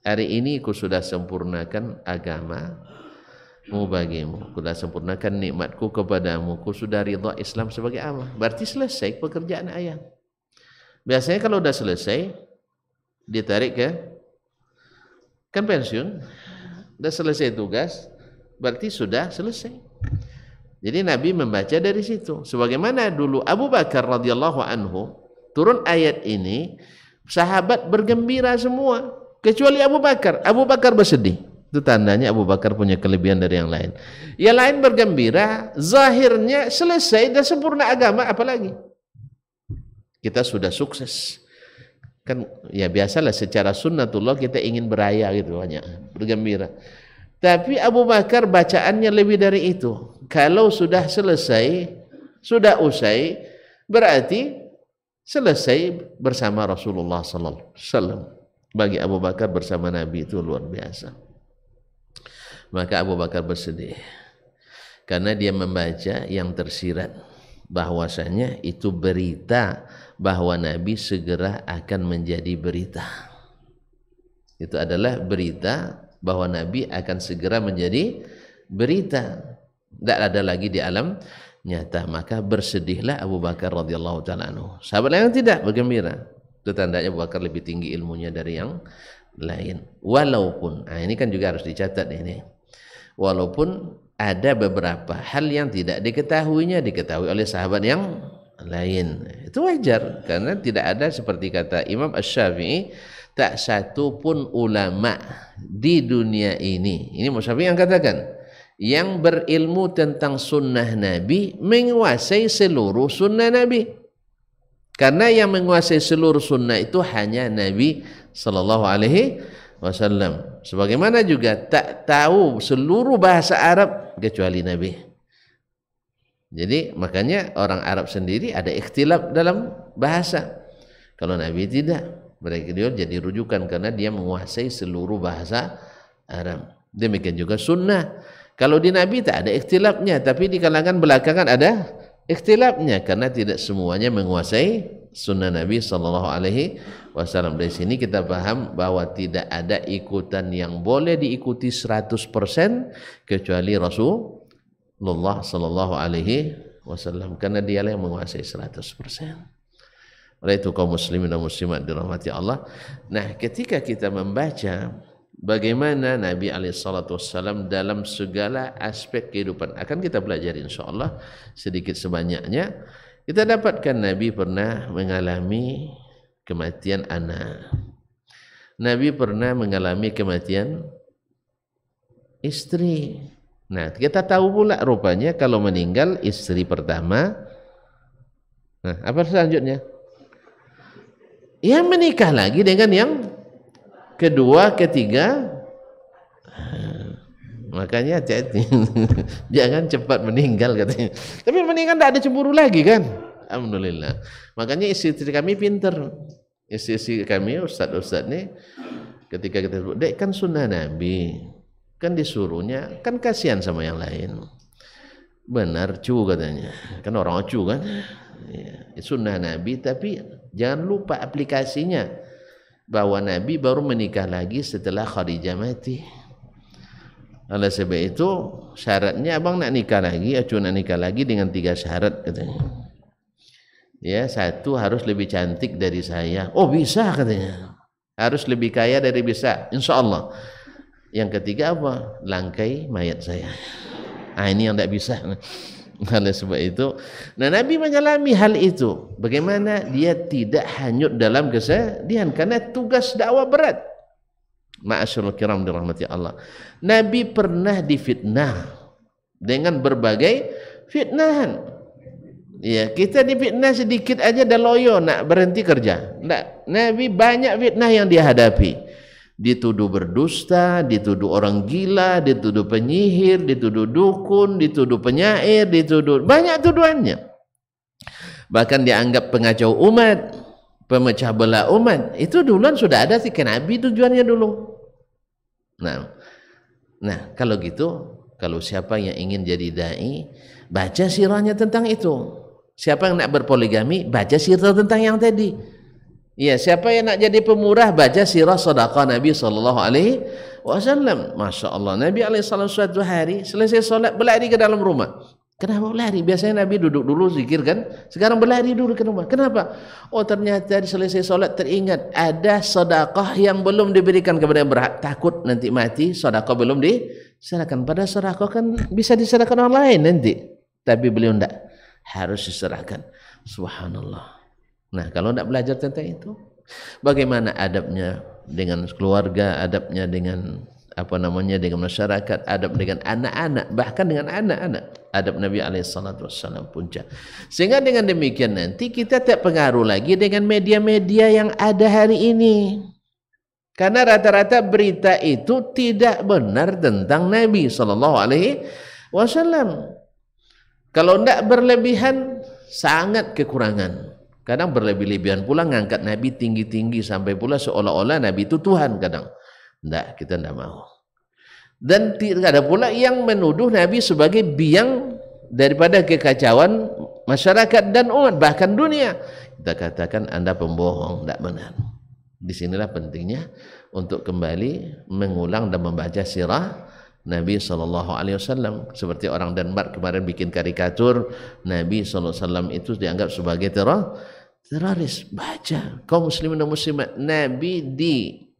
Hari ini aku sudah sempurnakan agamamu bagimu, aku sudah sempurnakan nikmatku kepadamu, aku sudah ridha Islam sebagai agama. Berarti selesai pekerjaan ayah. Biasanya kalau sudah selesai ditarik ke kan pensiun, sudah selesai tugas, berarti sudah selesai. Jadi Nabi membaca dari situ. Sebagaimana dulu Abu Bakar radhiyallahu anhu turun ayat ini, sahabat bergembira semua kecuali Abu Bakar. Abu Bakar bersedih. Itu tandanya Abu Bakar punya kelebihan dari yang lain. Yang lain bergembira, zahirnya selesai dan sempurna agama, apalagi kita sudah sukses. Kan ya biasalah secara sunnatullah kita ingin beraya gitu, banyak bergembira. Tapi Abu Bakar bacaannya lebih dari itu. Kalau sudah selesai, sudah usai, berarti selesai bersama Rasulullah sallallahu alaihi wasallam. Bagi Abu Bakar bersama Nabi itu luar biasa. Maka Abu Bakar bersedih karena dia membaca yang tersirat bahwasanya itu berita bahwa Nabi segera akan menjadi berita. Itu adalah berita bahwa Nabi akan segera menjadi berita, tidak ada lagi di alam nyata. Maka bersedihlah Abu Bakar radhiyallahu taala anhu. Sahabat lain tidak bergembira. Itu tandanya Abu Bakar lebih tinggi ilmunya dari yang lain. Walaupun, nah ini kan juga harus dicatat ini. Walaupun ada beberapa hal yang tidak diketahui oleh sahabat yang lain. Itu wajar karena tidak ada seperti kata Imam Asy-Syafi'i, tak satu pun ulama di dunia ini Syafi'i yang katakan, yang berilmu tentang sunnah Nabi menguasai seluruh sunnah Nabi. Karena yang menguasai seluruh sunnah itu hanya Nabi sallallahu alaihi wasallam. Sebagaimana juga tak tahu seluruh bahasa Arab kecuali Nabi. Jadi makanya orang Arab sendiri ada ikhtilaf dalam bahasa. Kalau Nabi tidak. Mereka dia jadi rujukan karena dia menguasai seluruh bahasa Arab. Demikian juga sunnah. Kalau di Nabi tak ada ikhtilafnya, tapi di kalangan belakangan ada ikhtilafnya karena tidak semuanya menguasai sunnah Nabi sallallahu alaihi wasallam. Dari sini kita paham bahwa tidak ada ikutan yang boleh diikuti 100% kecuali Rasulullah sallallahu alaihi wasallam karena dialah yang menguasai 100%. Oleh itu kaum muslimin dan muslimat dirahmati Allah. Nah, ketika kita membaca bagaimana Nabi SAW dalam segala aspek kehidupan, akan kita pelajari insyaAllah sedikit sebanyaknya. Kita dapatkan Nabi pernah mengalami kematian anak. Nabi pernah mengalami kematian istri. Nah, kita tahu pula rupanya kalau meninggal istri pertama, nah apa selanjutnya? Yang menikah lagi dengan yang kedua, ketiga. Makanya hati-hati. Jangan cepat meninggal katanya. Tapi meninggal tidak ada cemburu lagi kan? Alhamdulillah. Makanya istri kami pinter. Istri kami, ustaz-ustaz ini, ketika kita sebut, dek kan sunnah Nabi, kan disuruhnya, kan kasihan sama yang lain. Benar cu katanya. Kan orang cu kan? Ya, sunnah Nabi, tapi jangan lupa aplikasinya bahwa Nabi baru menikah lagi setelah Khadijah mati. Oleh sebab itu syaratnya abang nak nikah lagi, acu nak nikah lagi dengan 3 syarat katanya. Ya, 1 harus lebih cantik dari saya. Oh bisa katanya. Harus lebih kaya dari bisa, insya Allah. Yang ketiga apa? Langkai mayat saya. Ah ini yang tidak bisa. Oleh sebab itu, nah Nabi mengalami hal itu. Bagaimana dia tidak hanyut dalam kesedihan karena tugas dakwah berat. Ma'asyiral kiram dirahmati Allah. Nabi pernah difitnah dengan berbagai fitnahan. Ya, kita difitnah sedikit aja dah loyo nak berhenti kerja. Nggak, Nabi banyak fitnah yang dia hadapi. Dituduh berdusta, dituduh orang gila, dituduh penyihir, dituduh dukun, dituduh penyair, dituduh banyak tuduhannya. Bahkan dianggap pengacau umat, pemecah belah umat. Itu duluan sudah ada sih, Nabi tujuannya dulu. Nah, kalau gitu, kalau siapa yang ingin jadi dai, baca sirahnya tentang itu. Siapa yang nak berpoligami, baca sirah tentang yang tadi. Ya, siapa yang nak jadi pemurah, baca sirah sedekah Nabi SAW. Masya Allah, Nabi SAW suatu hari selesai solat berlari ke dalam rumah. Kenapa berlari? Biasanya Nabi duduk dulu zikir kan, sekarang berlari dulu ke rumah. Kenapa? Oh, ternyata selesai solat teringat ada sedekah yang belum diberikan kepada yang berhak. Takut nanti mati sedekah belum diserahkan. Pada sedekah kan bisa diserahkan orang lain nanti, tapi beliau tidak, harus diserahkan. Subhanallah. Nah, kalau tidak belajar tentang itu, bagaimana adabnya dengan keluarga, adabnya dengan dengan masyarakat, adab dengan anak-anak, bahkan dengan anak-anak, adab Nabi SAW puncak. Sehingga dengan demikian nanti kita tak pengaruh lagi dengan media-media yang ada hari ini, karena rata-rata berita itu tidak benar tentang Nabi SAW. Kalau tidak berlebihan, sangat kekurangan. Kadang berlebih-lebihan pula ngangkat Nabi tinggi-tinggi sampai pula seolah-olah Nabi itu Tuhan kadang. Tidak, kita tidak mau. Dan tidak ada pula yang menuduh Nabi sebagai biang daripada kekacauan masyarakat dan umat, bahkan dunia. Kita katakan Anda pembohong, tidak benar. Disinilah pentingnya untuk kembali mengulang dan membaca sirah Nabi SAW. Seperti orang Denmark kemarin bikin karikatur, Nabi SAW itu dianggap sebagai teroris. Baca, kaum muslimin dan muslimat, Nabi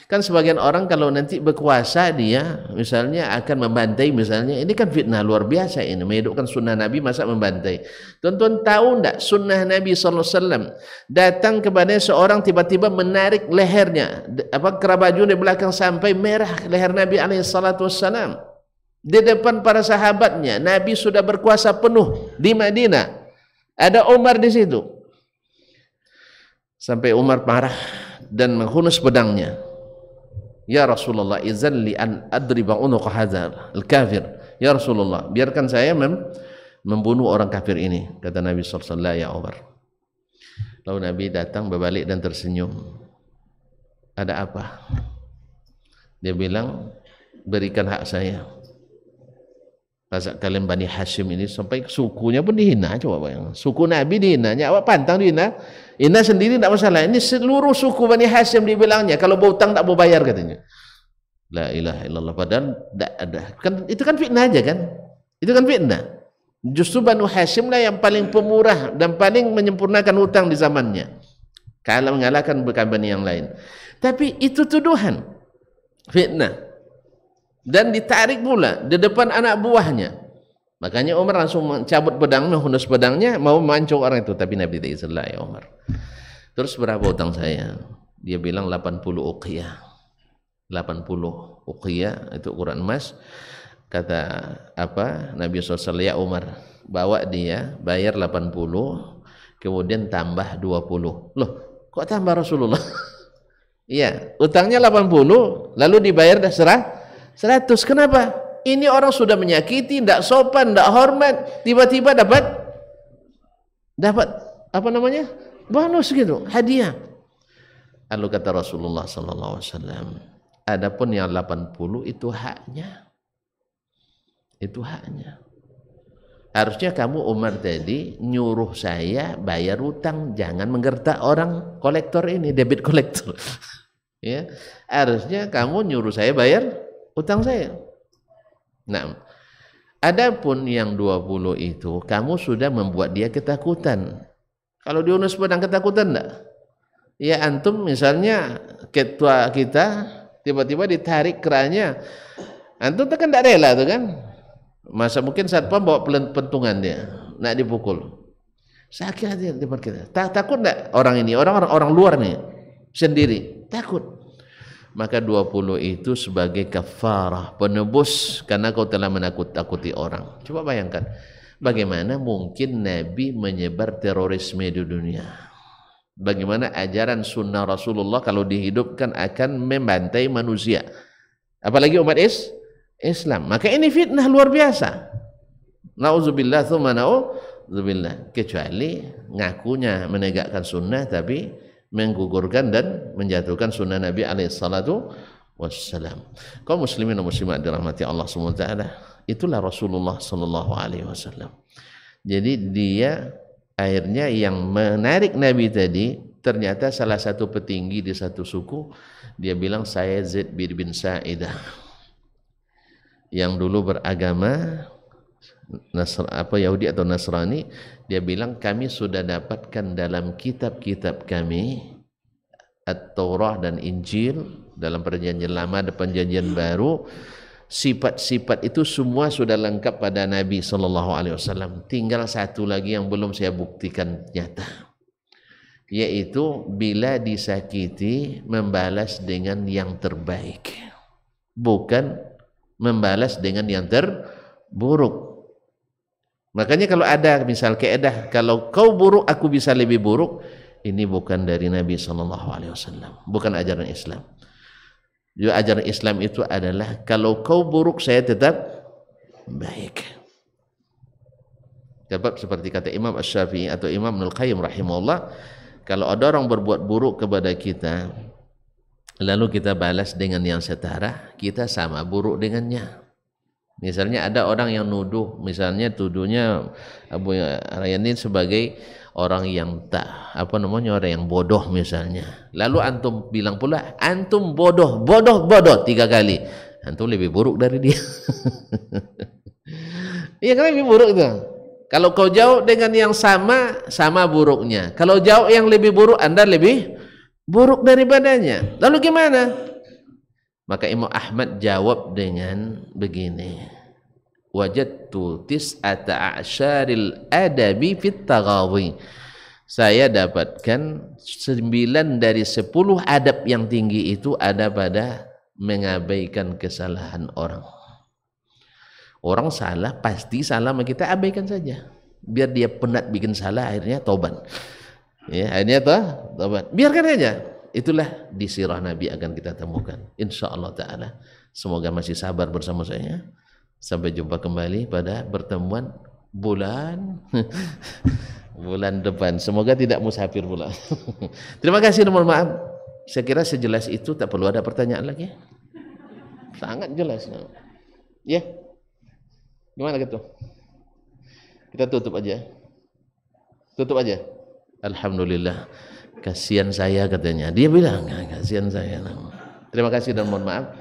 kan sebagian orang kalau nanti berkuasa dia misalnya akan membantai, misalnya ini kan fitnah luar biasa ini, menghidupkan sunnah Nabi masa membantai. Tuan-tuan tahu tidak sunnah Nabi SAW datang kepada seorang tiba-tiba menarik lehernya, kerah baju di belakang sampai merah leher Nabi SAW di depan para sahabatnya. Nabi sudah berkuasa penuh di Madinah, ada Umar di situ, sampai Umar marah dan menghunus pedangnya. Ya Rasulullah, izan li an adriba unuqa hadzal al-kafir. Ya Rasulullah, biarkan saya membunuh orang kafir ini, kata Nabi SAW. Ya Umar. Lalu Nabi datang berbalik dan tersenyum. Ada apa? Dia bilang, berikan hak saya. Pasal kalian Bani Hashim ini sampai sukunya pun dihina. Coba bayang, suku Nabi dihina, awak pantang dihina. Ina sendiri tidak masalah, ini seluruh suku Bani Hashim dibilangnya kalau berhutang tak mau bayar katanya. La ilaha illallah. Padahal tidak ada kan, itu kan fitnah aja kan, itu kan fitnah. Justru Banu Hashim lah yang paling pemurah dan paling menyempurnakan hutang di zamannya, kalau mengalahkan Bani yang lain. Tapi itu tuduhan fitnah dan ditarik pula di depan anak buahnya. Makanya Umar langsung mencabut pedangnya, menghunus pedangnya, mau memancung orang itu. Tapi Nabi tidak izin, ya Umar. Terus berapa hutang saya? Dia bilang 80 uqiyah. 80 uqiyah itu ukuran emas. Kata Nabi SAW, ya Umar, bawa dia bayar 80, kemudian tambah 20. Loh, kok tambah Rasulullah? Iya, utangnya 80, lalu dibayar dah 100. Kenapa? Ini orang sudah menyakiti, tidak sopan, tidak hormat, tiba-tiba dapat bonus gitu, hadiah. Lalu kata Rasulullah SAW, adapun yang 80 itu haknya. Itu haknya. Harusnya kamu Umar tadi nyuruh saya bayar hutang, jangan menggertak orang kolektor ini, debit kolektor. Ya, harusnya kamu nyuruh saya bayar hutang saya. Nah, adapun yang 20 itu kamu sudah membuat dia ketakutan. Kalau dihunus pedang ketakutan enggak? Ya antum misalnya ketua kita tiba-tiba ditarik kerahnya, antum kan tidak rela tuh kan? Masa mungkin satpam bawa pentungan dia, nak dipukul. Sakit hati di depan kita. Takut enggak orang ini, orang luar nih sendiri, takut. Maka 20 itu sebagai kafarah, penebus karena kau telah menakut-takuti orang. Coba bayangkan, Bagaimana mungkin Nabi menyebar terorisme di dunia? Bagaimana ajaran sunnah Rasulullah kalau dihidupkan akan membantai manusia, apalagi umat Islam? Maka ini fitnah luar biasa. Nauzubillah tsumma nauzubillah. Kecuali ngakunya menegakkan sunnah tapi menggugurkan dan menjatuhkan sunnah Nabi alaihi salatu wassalam. Kaum muslimin dan muslimat dirahmati Allah Subhanahu wa taala, itulah Rasulullah sallallahu alaihi wasallam. Jadi dia akhirnya yang menarik Nabi tadi ternyata salah satu petinggi di satu suku. Dia bilang, saya Zaid bin Sa'idah yang dulu beragama Yahudi atau Nasrani. Dia bilang, kami sudah dapatkan dalam kitab-kitab kami At-Taurah dan Injil, dalam perjanjian lama dan perjanjian baru, sifat-sifat itu semua sudah lengkap pada Nabi SAW. Tinggal satu lagi yang belum saya buktikan nyata, yaitu bila disakiti membalas dengan yang terbaik, bukan membalas dengan yang terburuk. Makanya kalau ada misal keedah, kalau kau buruk aku bisa lebih buruk, ini bukan dari Nabi SAW, bukan ajaran Islam. Jadi ajaran Islam itu adalah kalau kau buruk saya tetap baik. Sebab seperti kata Imam Asy-Syafi'i atau Imam Ibnul Qayyim rahimahullah, kalau ada orang berbuat buruk kepada kita lalu kita balas dengan yang setara, kita sama buruk dengannya. Misalnya ada orang yang nuduh, misalnya tuduhnya Abu Rayyanin sebagai orang yang orang yang bodoh misalnya. Lalu antum bilang pula antum bodoh 3 kali. Antum lebih buruk dari dia. Iya kan, lebih buruk itu. Kalau kau jauh dengan yang sama buruknya. Kalau jauh yang lebih buruk, Anda lebih buruk daripadanya. Lalu gimana? Maka Imam Ahmad jawab dengan begini, wajadtu tis'ata a'syaril adabi fit taghawi. Saya dapatkan 9 dari 10 adab yang tinggi itu ada pada mengabaikan kesalahan orang. Orang salah, pasti salah, maka kita abaikan saja. Biar dia penat bikin salah, akhirnya tobat. Ya, akhirnya tobat. Biarkan aja. Itulah di sirah Nabi akan kita temukan. Insyaallah ta'ala. Semoga masih sabar bersama saya. Sampai jumpa kembali pada pertemuan bulan depan. Semoga tidak musafir pula. Terima kasih dan mohon maaf. Saya kira sejelas itu, tak perlu ada pertanyaan lagi. Sangat jelas. Ya. Gimana gitu? Kita tutup aja. Tutup aja. Alhamdulillah. Kasihan saya katanya. Dia bilang, kasihan saya. Terima kasih dan mohon maaf.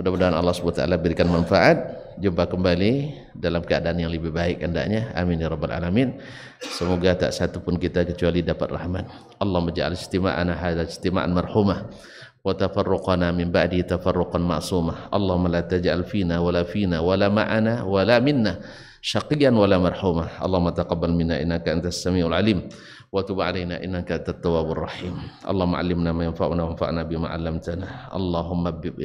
Mudah-mudahan Allah SWT berikan manfaat. Jumpa kembali dalam keadaan yang lebih baik hendaknya. Amin ya rabbal alamin. Semoga tak satu pun kita kecuali dapat rahmat. Allahumma ja'al istima'ana hadza istima'an marhumah wa tafarruqana min ba'di tafarruqan ma'sumah. Allahumma la taj'al fina wala ma'ana wala minna syaqiyan wala marhumah. Allahumma taqabbal minna innaka antas samiul alim. وتب علينا إنك أنت التواب الرحيم. اللهم علمنا ما ينفعنا وانفعنا بما علمتنا. اللهم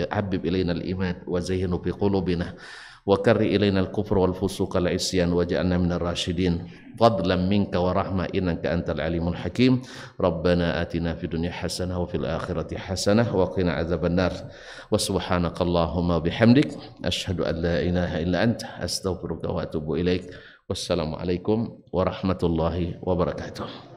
حبب إلينا الإيمان وزينه في قلوبنا وكره إلينا الكفر والفسوق والعصيان واجعلنا من الراشدين فضلا منك ورحمة إنك أنت العليم الحكيم. ربنا آتنا في الدنيا حسنة وفي الآخرة حسنة وقنا عذاب النار. وسبحانك اللهم وبحمدك أشهد أن لا إله إلا أنت أستغفرك وأتوب إليك. Wassalamualaikum warahmatullahi wabarakatuh.